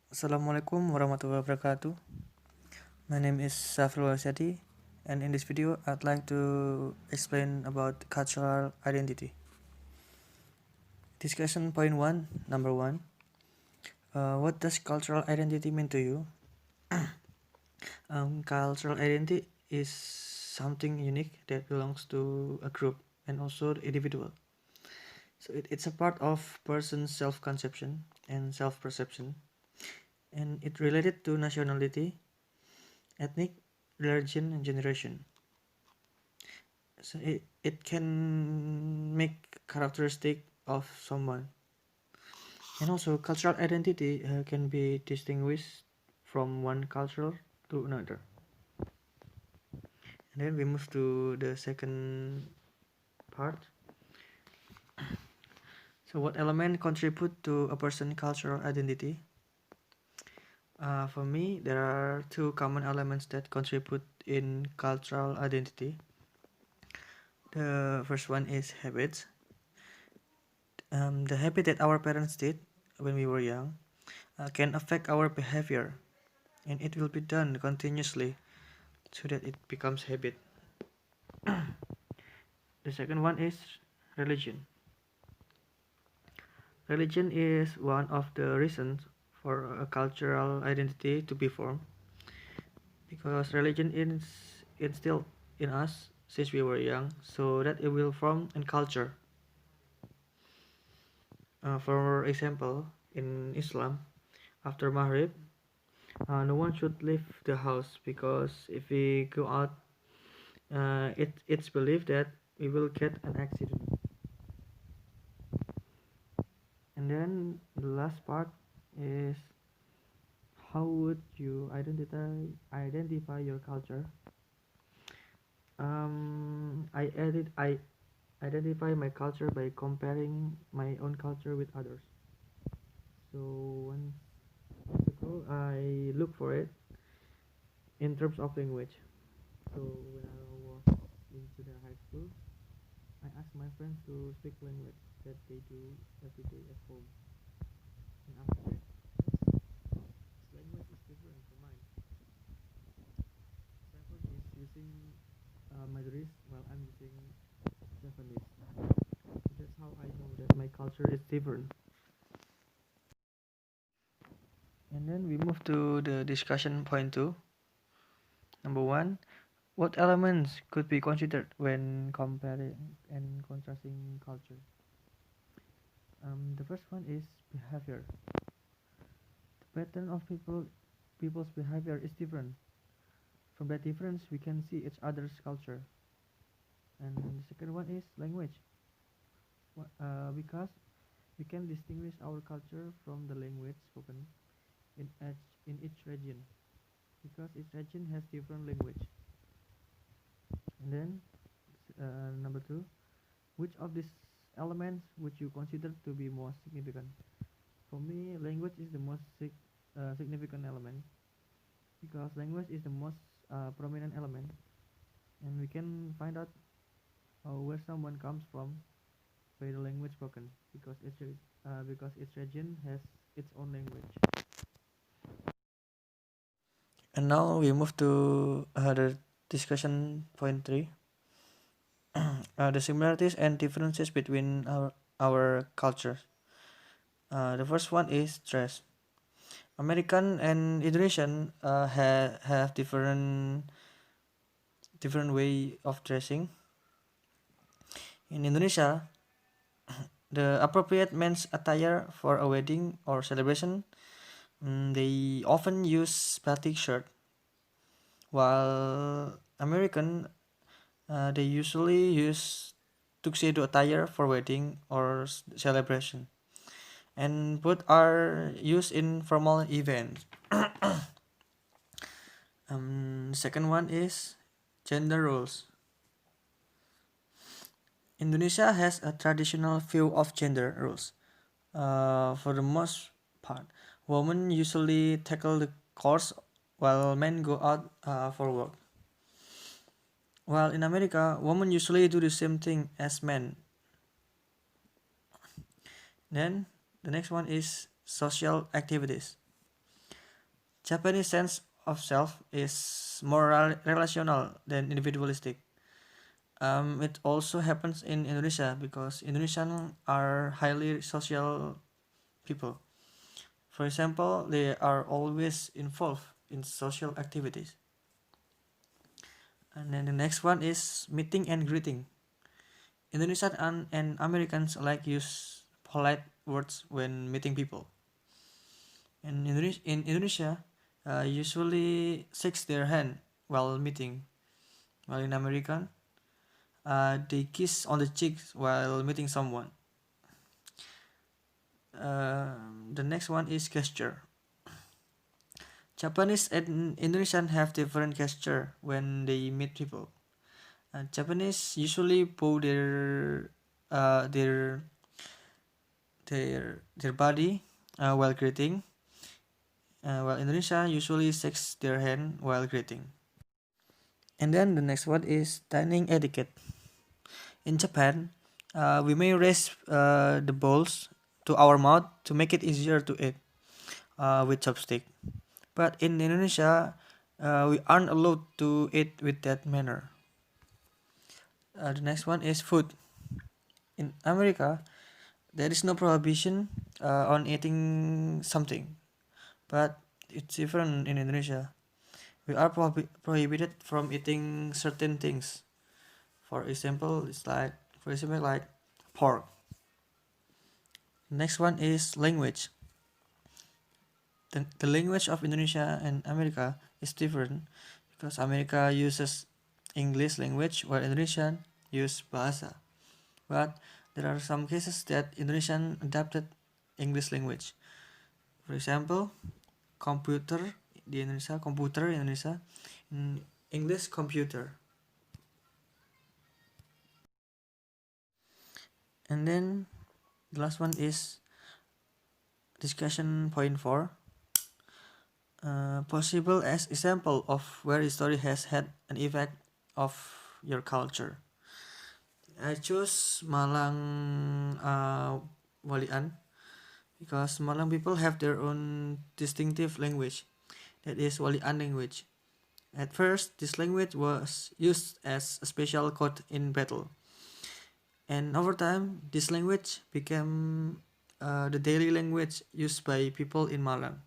Assalamualaikum warahmatullahi wabarakatuh. My name is Setiadi, and in this video, I'd like to explain about cultural identity. Discussion point one, number one. What does cultural identity mean to you? Cultural identity is something unique that belongs to a group and also the individual. So it's a part of person's self-conception and self-perception, and it related to nationality, ethnic, religion, and generation. So it can make characteristic of someone, and also cultural identity can be distinguished from one culture to another. And then we move to the second part. So what element contribute to a person's cultural identity? For me, there are two common elements that contribute in cultural identity. The first one is habits. The habit that our parents did when we were young can affect our behavior, and it will be done continuously so that it becomes habit. The second one is religion. Religion is one of the reasons for a cultural identity to be formed, because religion is instilled in us since we were young, so that it will form a culture. For example, in Islam, after Maghrib, no one should leave the house, because if we go out, it's believed that we will get an accident. And then the last part is, how would you identify your culture? I identify my culture by comparing my own culture with others. So once ago, I look for it in terms of language. So when I was into the high school, I asked my friends to speak language that they do every day at home. And after that, this language is different from mine. Stefan is using Madrid while I'm using Japanese. So that's how I know that my culture is different. And then we move to the discussion point two. Number one, what elements could be considered when comparing and contrasting culture? The first one is behavior. The pattern of people's behavior is different. From that difference, we can see each other's culture. And the second one is language. Because we can distinguish our culture from the language spoken in each region, because each region has different language. And then number two, which of these elements would you consider to be most significant? For me, language is the most significant element, because language is the most prominent element, and we can find out where someone comes from by the language spoken, because each region has its own language. And now we move to the discussion point three. The similarities and differences between our cultures. The first one is dress. American and Indonesian have different way of dressing. In Indonesia, the appropriate men's attire for a wedding or celebration, they often use batik shirt, while American, they usually use tuxedo attire for wedding or celebration, and both are used in formal events. Second one is gender roles. Indonesia has a traditional view of gender roles. For the most part, women usually tackle the chores while men go out for work. While in America, women usually do the same thing as men. Then the next one is social activities. Japanese sense of self is more relational than individualistic. It also happens in Indonesia because Indonesians are highly social people. For example, they are always involved in social activities. And then the next one is meeting and greeting. Indonesians and Americans like use polite words when meeting people. In Indonesia, usually shakes their hand while meeting, while in American, they kiss on the cheeks while meeting someone. The next one is gesture. Japanese and Indonesian have different gesture when they meet people. Japanese usually bow uh, their their body while greeting, while Indonesia usually shakes their hand while greeting. And then the next one is dining etiquette. In Japan, we may raise the bowls to our mouth to make it easier to eat with chopstick. But in Indonesia, we aren't allowed to eat with that manner. The next one is food. In America, there is no prohibition on eating something, but it's different in Indonesia. We are prohibited from eating certain things. For example, like pork. Next one is language. The language of Indonesia and America is different because America uses English language while Indonesian use bahasa. But there are some cases that Indonesian adapted English language. For example, computer di Indonesia, komputer in Indonesia, in English computer. And then the last one is discussion point 4. Possible as example of where history has had an effect of your culture. I choose Malang Walian because Malang people have their own distinctive language, that is Walian language. At first, this language was used as a special code in battle, and over time, this language became the daily language used by people in Malang.